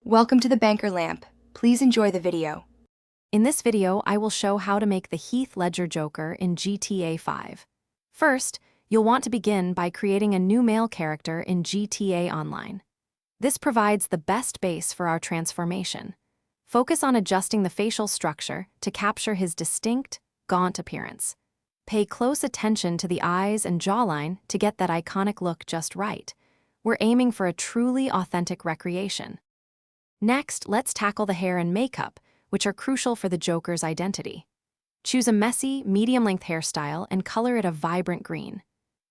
Welcome to the Banker Lamp. Please enjoy the video. In this video, I will show how to make the Heath Ledger Joker in GTA 5. First, you'll want to begin by creating a new male character in GTA Online. This provides the best base for our transformation. Focus on adjusting the facial structure to capture his distinct, gaunt appearance. Pay close attention to the eyes and jawline to get that iconic look just right. We're aiming for a truly authentic recreation. Next, let's tackle the hair and makeup, which are crucial for the Joker's identity. Choose a messy, medium-length hairstyle and color it a vibrant green.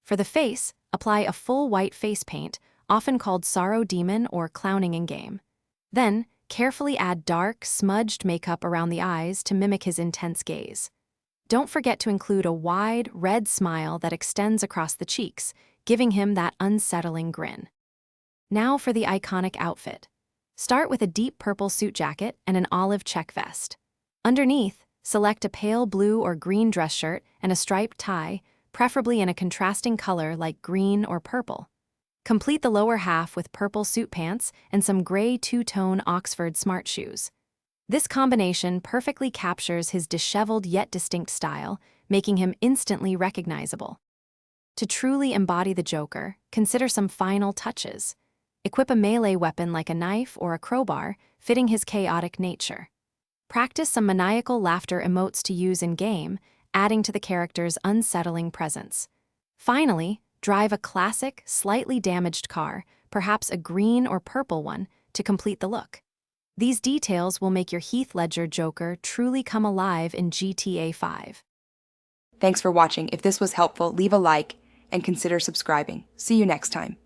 For the face, apply a full white face paint, often called Sorrow Demon or Clowning in Game. Then, carefully add dark, smudged makeup around the eyes to mimic his intense gaze. Don't forget to include a wide, red smile that extends across the cheeks, giving him that unsettling grin. Now for the iconic outfit. Start with a deep purple suit jacket and an olive check vest. Underneath, select a pale blue or green dress shirt and a striped tie, preferably in a contrasting color like green or purple. Complete the lower half with purple suit pants and some gray two-tone Oxford smart shoes. This combination perfectly captures his disheveled yet distinct style, making him instantly recognizable. To truly embody the Joker, consider some final touches. Equip a melee weapon like a knife or a crowbar, fitting his chaotic nature. Practice some maniacal laughter emotes to use in-game, adding to the character's unsettling presence. Finally, drive a classic, slightly damaged car, perhaps a green or purple one, to complete the look. These details will make your Heath Ledger Joker truly come alive in GTA 5. Thanks for watching. If this was helpful, leave a like and consider subscribing. See you next time.